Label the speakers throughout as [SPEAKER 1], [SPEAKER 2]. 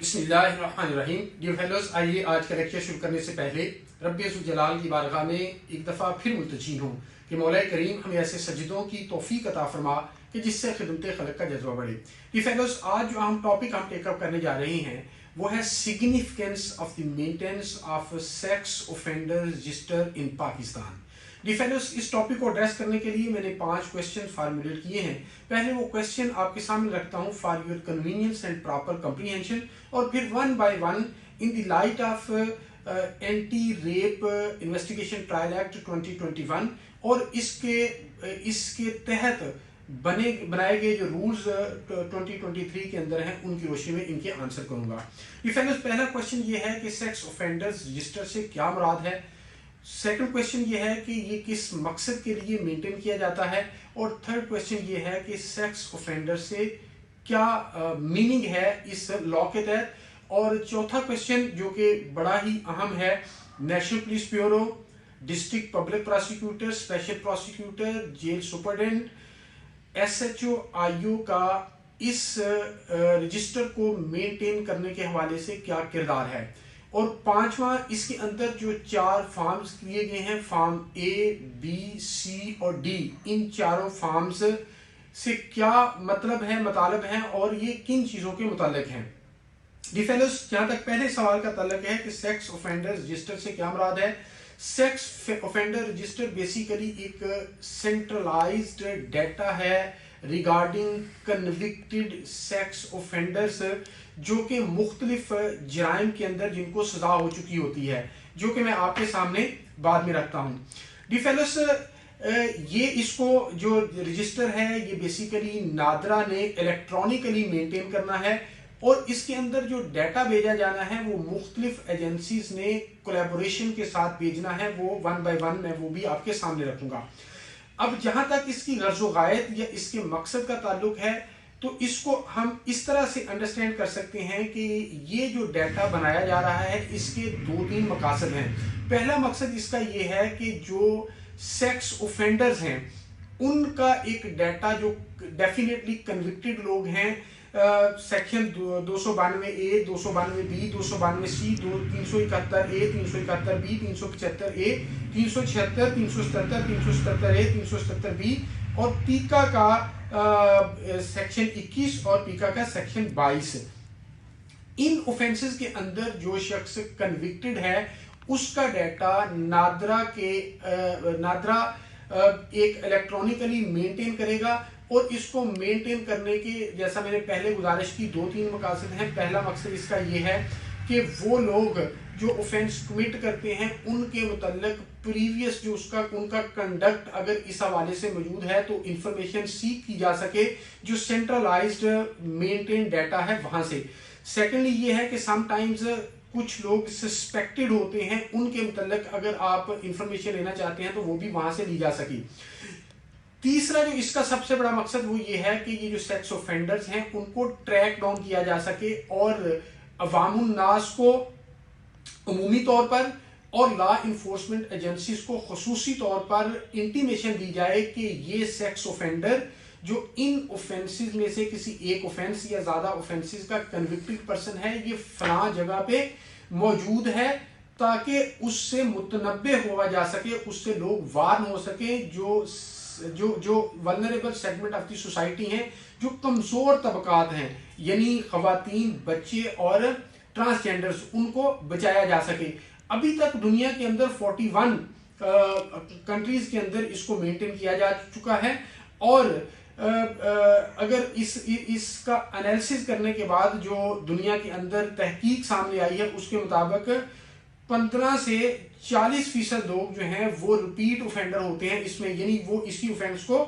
[SPEAKER 1] بسم اللہ الرحمن الرحیم. ڈیئر فیلوز، آئیے آج کا لیکچر شروع کرنے سے پہلے رب ذوالجلال کی بارگاہ میں ایک دفعہ پھر ملتجی ہوں کہ مولا کریم ہمیں ایسے سجدوں کی توفیق عطا فرما کہ جس سے خدمت خلق کا جذبہ بڑھے. ڈیئر فیلوز، آج جو ٹاپک ہم ٹیک اپ کرنے جا رہے ہیں وہ ہے significance of the maintenance of sex offender register in Pakistan. Dear fellows, اس ٹاپک کو ایڈریس کرنے کے لیے میں نے 5 کویشچن فارمولیٹ کیے ہیں. پہلے وہ کویشچن آپ کے سامنے رکھتا ہوں for your convenience and proper comprehension, اور پھر one by one in the light of anti rape investigation trial act 2021 اور اس کے تحت بنائے گئے جو رولز 2023 کے اندر ہیں ان کی روشنی میں ان کے آنسر کروں گا. پہلا کویشچن یہ ہے کہ سیکس اوفینڈرز رجسٹر سے کیا مراد ہے. سیکنڈ کویشچن یہ ہے کہ یہ کس مقصد کے لیے مینٹین کیا جاتا ہے، اور تھرڈ کویشچن یہ ہے کہ سیکس اوفینڈر سے کیا میننگ ہے اس لا کے تحت، اور چوتھا کویشچن جو کہ بڑا ہی اہم ہے، national police bureau, district public prosecutor, special prosecutor, jail superintendent, S H O I O کا اس رجسٹر کو مینٹین کرنے کے حوالے سے کیا کردار ہے. اور پانچواں، اس کے اندر جو 4 فارمز کیے گئے ہیں، فارم اے، بی، سی اور ڈی، ان چاروں فارمز سے کیا مطلب ہے، مطالب ہیں، اور یہ کن چیزوں کے متعلق ہیں. ڈیئر فیلوز، جہاں تک پہلے سوال کا تعلق ہے کہ سیکس اوفینڈر رجسٹر سے کیا مراد ہے، سیکس اوفینڈر رجسٹر بیسیکلی ایک سینٹرلائزڈ ڈیٹا ہے ریگارڈنگ کنوکٹڈ سیکس اوفینڈرز جو کہ مختلف جرائم کے اندر جن کو سزا ہو چکی ہوتی ہے، جو کہ میں آپ کے سامنے بعد میں رکھتا ہوں. ڈیئر فیلوز، یہ اس کو جو رجسٹر ہے یہ بیسیکلی نادرا نے الیکٹرانکلی مینٹین کرنا ہے، اور اس کے اندر جو ڈیٹا بھیجا جانا ہے وہ مختلف ایجنسیز نے کولیبوریشن کے ساتھ بھیجنا ہے. وہ ون بائی ون میں وہ بھی آپ کے سامنے رکھوں گا. اب جہاں تک اس کی غرض و غایت یا اس کے مقصد کا تعلق ہے تو اس کو ہم اس طرح سے انڈرسٹینڈ کر سکتے ہیں کہ یہ جو ڈیٹا بنایا جا رہا ہے اس کے 2-3 مقاصد ہیں. پہلا مقصد اس کا یہ ہے کہ جو سیکس اوفینڈرز ہیں ان کا ایک ڈیٹا جو ڈیفینیٹلی کنوکٹڈ لوگ ہیں، section 292 A, 292 B, 292 C, 371 A, 371 B, 375 A, 376، 377، 377 A, 377 B, اور پیکا کا سیکشن 21 اور پیکا کا سیکشن 22. ان اوفینسز کے اندر جو شخص کنوکٹڈ ہے اس کا ڈیٹا نادرا ایک الیکٹرانکلی مینٹین کرے گا، اور اس کو مینٹین کرنے کے جیسا میں نے پہلے گزارش کی 2-3 مقاصد ہیں. پہلا مقصد اس کا یہ ہے کہ وہ لوگ جو اوفینس کمٹ کرتے ہیں ان کے متعلق پریویس جو ان کا کنڈکٹ اگر اس حوالے سے موجود ہے تو انفارمیشن سیکھ کی جا سکے جو سینٹرلائزڈ مینٹین ڈیٹا ہے وہاں سے. سیکنڈلی یہ ہے کہ سم ٹائمز کچھ لوگ سسپیکٹڈ ہوتے ہیں، ان کے متعلق اگر آپ انفارمیشن لینا چاہتے ہیں تو وہ بھی وہاں سے لی جا سکے. تیسرا جو اس کا سب سے بڑا مقصد وہ یہ ہے کہ یہ جو سیکس اوفینڈرز ہیں ان کو ٹریک ڈاؤن کیا جا سکے، اور عوام الناس کو عمومی طور پر اور لا انفورسمنٹ ایجنسیز کو خصوصی طور پر انٹیمیشن دی جائے کہ یہ سیکس اوفینڈر جو ان اوفینسز میں سے کسی ایک اوفینس یا زیادہ اوفینسز کا کنوکٹڈ پرسن ہے یہ فلاں جگہ پہ موجود ہے، تاکہ اس سے متنبع ہوا جا سکے، اس سے لوگ وارن ہو سکے جو vulnerable segment of the society ہیں، جو کمزور طبقات ہیں، یعنی خواتین، بچے اور ٹرانسجینڈرز، ان کو بچایا جا سکے. ابھی تک دنیا کے اندر 41 کنٹریز کے اندر اس کو مینٹین کیا جا چکا ہے، اور اگر اس کا انالیسس کرنے کے بعد جو دنیا کے اندر تحقیق سامنے آئی ہے اس کے مطابق 15 سے 40% لوگ جو ہیں وہ ریپیٹ اوفینڈر ہوتے ہیں اس میں، یعنی وہ اسی اوفینس کو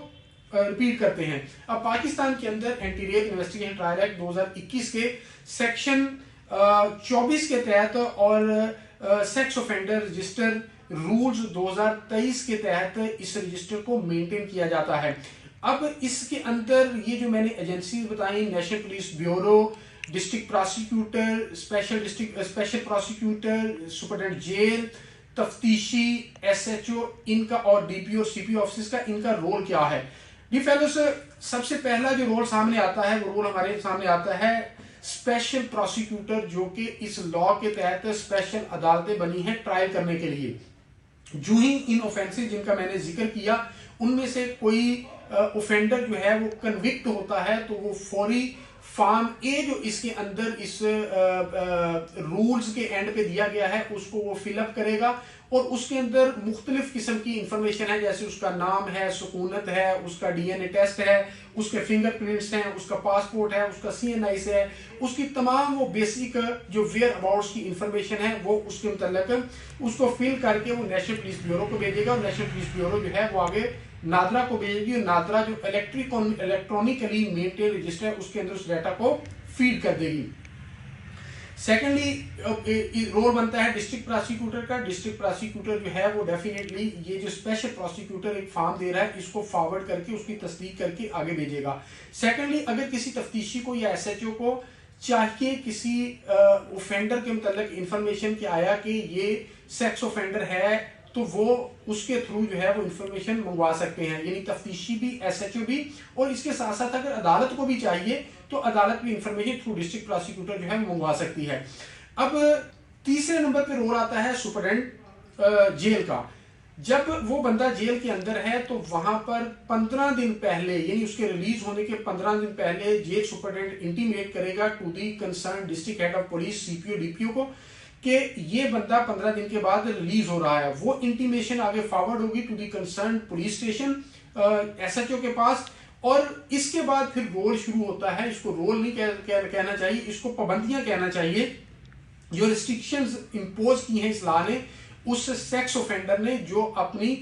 [SPEAKER 1] ریپیٹ کرتے ہیں. اب پاکستان کے اندر anti rape investigation trial act 2021 کے سیکشن 24 کے تحت اور سیکس اوفینڈر رجسٹر رولز 2023 کے تحت اس رجسٹر کو مینٹین کیا جاتا ہے. اب اس کے اندر یہ جو میں نے ایجنسیز بتائیں، national police bureau, district prosecutor, special prosecutor, superintendent jail, تفتیشی، ایس ایچ او، ان کا اور ڈی پی او اور سی پی او آفسز کا ان کا رول کیا ہے. ڈی فیلوز، سب سے پہلا جو رول سامنے آتا ہے وہ رول ہمارے سامنے آتا ہے اسپیشل پروسیکیوٹر جو کہ اس لا کے تحت اسپیشل عدالتیں بنی ہیں ٹرائل کرنے کے لیے. جو ہی ان اوفینسز جن کا میں نے ذکر کیا ان میں سے کوئی اوفینڈر جو ہے وہ کنوکٹ ہوتا ہے تو وہ فوری فارم اے جو اس کے اندر اس رولز کے اینڈ پہ دیا گیا ہے اس کو وہ فل اپ کرے گا اور اس کے اندر مختلف قسم کی انفارمیشن ہے جیسے اس کا نام ہے, سکونت ہے, اس کا ڈی این اے ٹیسٹ ہے, اس کے فنگر پرنٹس ہیں, اس کا پاسپورٹ ہے, اس کا سی این آئی سے ہے, اس کی تمام وہ بیسک جو ویئر اباؤٹس کی انفارمیشن ہے وہ اس کے متعلق اس کو فل کر کے وہ نیشنل پولیس بیورو کو بھیجے گا اور نیشنل پولیس بیورو جو ہے وہ آگے نادرا کو بھیجے گی اور نادرا جو الیکٹرانکلی مینٹین رجسٹر ہے اس کے اندر اس ڈیٹا کو فیڈ کر دے گی. سیکنڈلی رول بنتا ہے ڈسٹرکٹ پراسیکیوٹر کا. ڈسٹرکٹ پراسیکیوٹر جو ہے وہ ڈیفینیٹلی یہ جو اسپیشل پراسیکیوٹر ایک فارم دے رہا ہے اس کو فارورڈ کر کے اس کی تصدیق کر کے آگے بھیجے گا. سیکنڈلی اگر کسی تفتیشی کو یا ایس ایچ او کو چاہیے کسی اوفینڈر کے متعلق انفارمیشن کہ آیا کہ یہ سیکس اوفینڈر ہے تو وہ اس کے تھرو جو ہے وہ انفارمیشن منگوا سکتے ہیں, یعنی تفتیشی بھی ایس ایچ او بھی, اور اس کے ساتھ ساتھ اگر عدالت کو بھی چاہیے تو عدالت بھی انفارمیشن تھرو ڈسٹرکٹ پراسیکیوٹر جو ہے منگوا سکتی ہے. اب تیسرے نمبر پہ رول آتا ہے سپرڈنٹ جیل کا. جب وہ بندہ جیل کے اندر ہے تو وہاں پر 15 دن پہلے یعنی اس کے ریلیز ہونے کے 15 دن پہلے جیل سپرڈنٹ انٹیمیٹ کرے گا to the concern district head of police C P O D P O کو کہ یہ بندہ 15 دن کے بعد ریلیز ہو رہا ہے. وہ انٹیمیشن آگے فارورڈ ہوگی to the concern police station S H O کے پاس, اور اس کے بعد پھر رول شروع ہوتا ہے. اس کو رول نہیں کہنا چاہیے, اس کو پابندیاں کہنا چاہیے جو ریسٹرکشنز امپوز کی ہیں اس لا نے اس سیکس اوفینڈر نے جو اپنی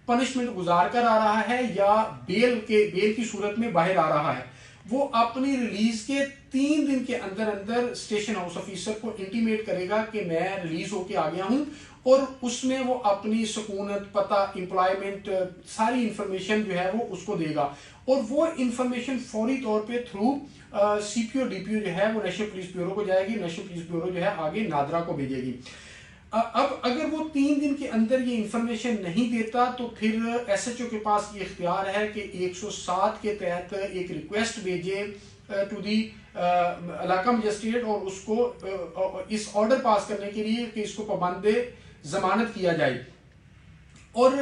[SPEAKER 1] پنشمنٹ گزار کر آ رہا ہے یا بیل کی صورت میں باہر آ رہا ہے. وہ اپنی ریلیز کے 3 دن کے اندر اسٹیشن ہاؤس آفیسر کو انٹیمیٹ کرے گا کہ میں ریلیز ہو کے آ گیا ہوں, اور اس میں وہ اپنی سکونت, پتہ, امپلائمنٹ, ساری انفارمیشن جو ہے وہ اس کو دے گا, اور وہ انفارمیشن فوری طور پہ تھرو سی پی او ڈی پی او جو ہے وہ نیشنل پولیس بیورو کو جائے گی. نیشنل پولیس بیورو جو ہے آگے نادرا کو بھیجے گی. اب اگر وہ 3 دن کے اندر یہ انفارمیشن نہیں دیتا تو پھر ایس ایچ او کے پاس یہ اختیار ہے کہ 107 کے تحت ایک ریکویسٹ بھیجے ٹو دی علاقہ مجسٹریٹ اور اس کو اس آرڈر پاس کرنے کے لیے کہ اس کو پابند ضمانت کیا جائے. اور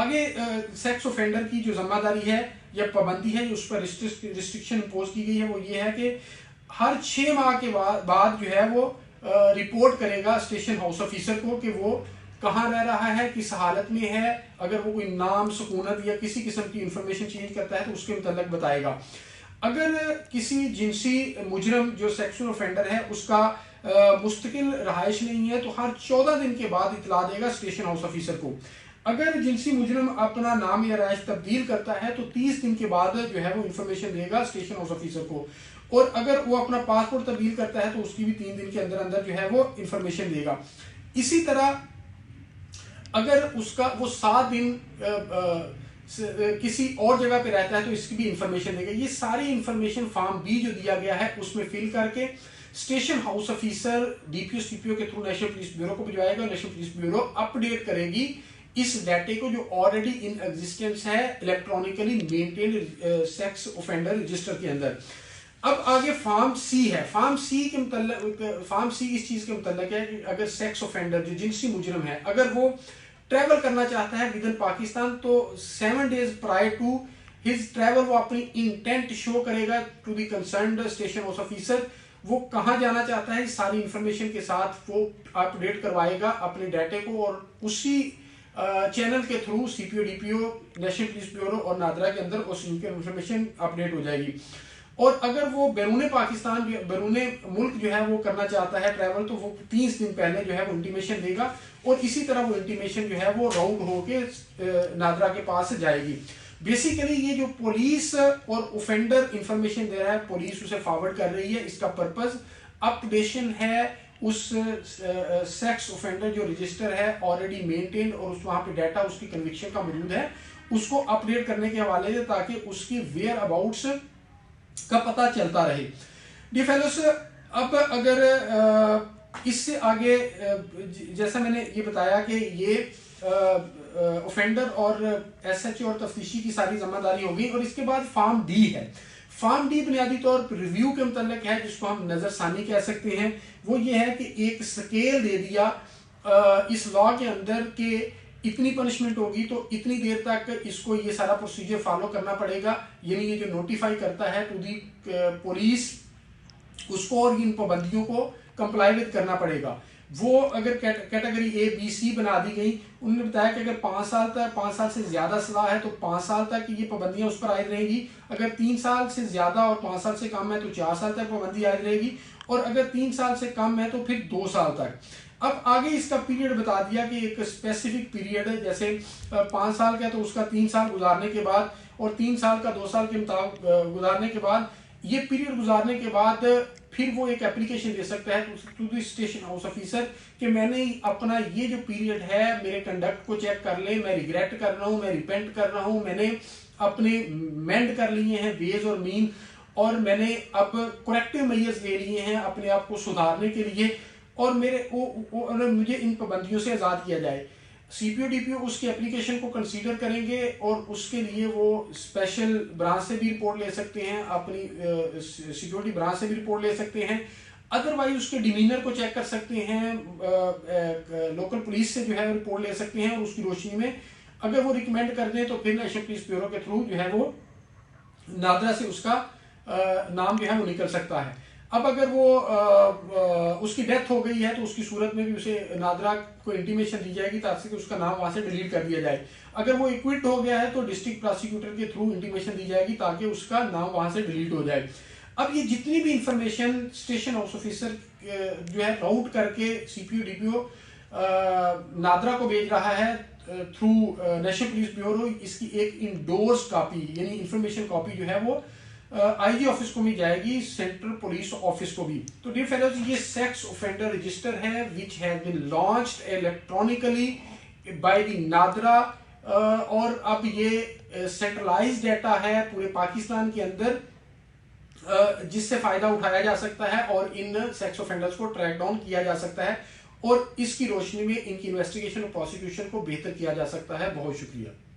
[SPEAKER 1] آگے سیکس اوفینڈر کی جو ذمہ داری ہے یا پابندی ہے اس پر ریسٹرکشن امپوز کی گئی ہے وہ یہ ہے کہ ہر 6 ماہ کے بعد جو ہے وہ رپورٹ کرے گا اسٹیشن ہاؤس آفیسر کو کہ وہ کہاں رہ رہا ہے, کس حالت میں ہے. اگر وہ کوئی نام, سکونت یا کسی قسم کی انفارمیشن چینج کرتا ہے تو اس کے متعلق بتائے گا. اگر کسی جنسی مجرم جو سیکشل اوفینڈر ہے اس کا مستقل رہائش نہیں ہے تو ہر 14 دن کے بعد اطلاع دے گا اسٹیشن ہاؤس آفیسر کو. اگر جنسی مجرم اپنا نام یا رہائش تبدیل کرتا ہے تو 30 دن کے بعد جو ہے وہ انفارمیشن دے گا اسٹیشن ہاؤس آفیسر کو, اور اگر وہ اپنا پاسپورٹ تبدیل کرتا ہے تو اس کی بھی 3 دن کے اندر جو ہے وہ انفارمیشن دے گا. اسی طرح اگر اس کا وہ 7 دن کسی اور جگہ پہ رہتا ہے تو اس کی بھی انفارمیشن دے گا. یہ ساری انفارمیشن فارم بی جو دیا گیا ہے اس میں فل کر کے station house officer D P O C P O کے تھرو نیشنل پولیس بیورو کو بھجوائے گا. National police bureau update کرے گی اس ڈیٹے کو جو آلریڈی ان ایگزسٹنس ہے electronically maintained sex offender register کے اندر. اب آگے فارم سی ہے. فارم سی اس چیز کے متعلق ہے کہ اگر سیکس اوفینڈر جو جنسی مجرم ہے اگر وہ ٹریول کرنا چاہتا ہے ود ان پاکستان تو 7 days prior to his travel وہ اپنی انٹینٹ شو کرے گا to the concerned station house officer. وہ کہاں جانا چاہتا ہے ساری انفارمیشن کے ساتھ وہ اپ ڈیٹ کروائے گا اپنے ڈیٹے کو, اور اسی چینل کے تھرو سی پی او ڈی پی او, نیشنل پولیس بیورو اور نادرا کے اندر اس کی انفارمیشن اپ ڈیٹ ہو جائے گی. اور اگر وہ بیرون پاکستان بیرون ملک جو ہے وہ کرنا چاہتا ہے ٹریول تو وہ 30 دن پہلے جو ہے وہ انٹیمیشن دے گا, اور اسی طرح وہ انٹیمیشن جو ہے وہ راؤٹ ہو کے نادرا کے پاس جائے گی. بیسیکلی یہ جو پولیس اور اوفینڈر انفارمیشن دے رہا ہے پولیس اسے فارورڈ کر رہی ہے. اس کا پرپز اپڈیشن ہے اس سیکس اوفینڈر جو رجسٹر ہے آلریڈی مینٹینڈ اور اس وہاں پہ ڈیٹا اس کی کنوکشن کا موجود ہے اس کو اپ ڈیٹ کرنے کے حوالے سے تاکہ اس کی ویئر اباؤٹس کا پتہ چلتا رہے. ڈی فیلوز اب اگر اس سے آگے جیسا میں نے یہ بتایا کہ یہ اوفینڈر اور ایس ایچ او اور تفتیشی کی ساری ذمہ داری ہوگی, اور اس کے بعد فارم ڈی ہے. فارم ڈی بنیادی طور پر ریویو کے متعلق ہے، جس کو ہم نظر ثانی کہہ سکتے ہیں. وہ یہ ہے کہ ایک سکیل دے دیا اس لا کے اندر کہ اتنی پنشمنٹ ہوگی تو اتنی دیر تک اس کو یہ سارا پروسیجر فالو کرنا پڑے گا. یعنی یہ جو نوٹیفائی کرتا ہے ٹو دی پولیس، اس کو اور ان پابندیوں کو کمپلائی ود کرنا پڑے گا. وہ اگر کیٹیگری اے بی سی بنا دی گئی، انہوں نے بتایا کہ اگر 5 سال سے زیادہ صلاح ہے تو 5 سال تک یہ پابندیاں اس پر عائد رہیں گی. اگر 3 سال سے زیادہ اور 5 سال سے کم ہے تو 4 سال تک پابندی عائد رہے گی، اور اگر 3 سال سے کم ہے تو پھر 2 سال تک. اب آگے اس کا پیریڈ بتا دیا کہ ایک اسپیسیفک پیریڈ ہے، جیسے 5 سال کا تو اس کا 3 سال گزارنے کے بعد، اور 3 سال کا 2 سال کے مطابق گزارنے کے بعد، یہ پیریڈ گزارنے کے بعد پھر وہ ایک اپلیکیشن دے سکتا ہے to the station house officer کہ میں نے اپنا یہ جو پیریڈ ہے میرے کنڈکٹ کو چیک کر لیں، میں ریگریٹ کر رہا ہوں، میں ریپینٹ کر رہا ہوں، میں نے اپنے مینڈ کر لیے ہیں ویز اور مین، اور میں نے اب کریکٹیو میئرز لے لیے ہیں اپنے آپ کو سدھارنے کے لیے، اور مجھے ان پابندیوں سے آزاد کیا جائے. سی پی او ڈی پی او اس کی اپلیکیشن کو کنسیڈر کریں گے، اور اس کے لیے وہ اسپیشل برانچ سے بھی رپورٹ لے سکتے ہیں، اپنی سیکیورٹی برانچ سے بھی رپورٹ لے سکتے ہیں. ادروائز اس کے ڈیمینر کو چیک کر سکتے ہیں، لوکل پولیس سے جو ہے رپورٹ لے سکتے ہیں، اور اس کی روشنی میں اگر وہ ریکمینڈ کر دیں تو پھر نیشنل پولیس بیورو کے تھرو جو ہے وہ نادرا سے اس کا نام جو ہے وہ نکل سکتا ہے. اب اگر وہ اس کی ڈیتھ ہو گئی ہے تو اس کی صورت میں بھی اسے نادرا کو انٹیمیشن دی جائے گی تاکہ اس کا نام وہاں سے ڈیلیٹ کر دیا جائے. اگر وہ ایکوٹ ہو گیا ہے تو ڈسٹرکٹ پراسیکیوٹر کے تھرو انٹیمیشن دی جائے گی تاکہ اس کا نام وہاں سے ڈیلیٹ ہو جائے. اب یہ جتنی بھی انفارمیشن اسٹیشن ہاؤس آفیسر جو ہے راؤٹ کر کے سی پی او ڈی پی او نادرا کو بھیج رہا ہے تھرو نیشنل پولیس بیورو، اس کی ایک انڈورس کاپی یعنی انفارمیشن کاپی جو ہے وہ آئی جی آفس کو بھی جائے گی، سینٹرل پولیس آفس کو بھی. تو ڈیئر فیلوز، یہ سیکس اوفینڈر رجسٹر ہے which has been launched electronically by the NADRA, اور اب یہ سینٹرلائز ڈیٹا ہے پورے پاکستان کے اندر جس سے فائدہ اٹھایا جا سکتا ہے اور ان سیکس اوفینڈرز کو ٹریک ڈاؤن کیا جا سکتا ہے، اور اس کی روشنی میں ان کی انویسٹیگیشن اور پروسیکیوشن کو بہتر کیا جا سکتا ہے. بہت شکریہ.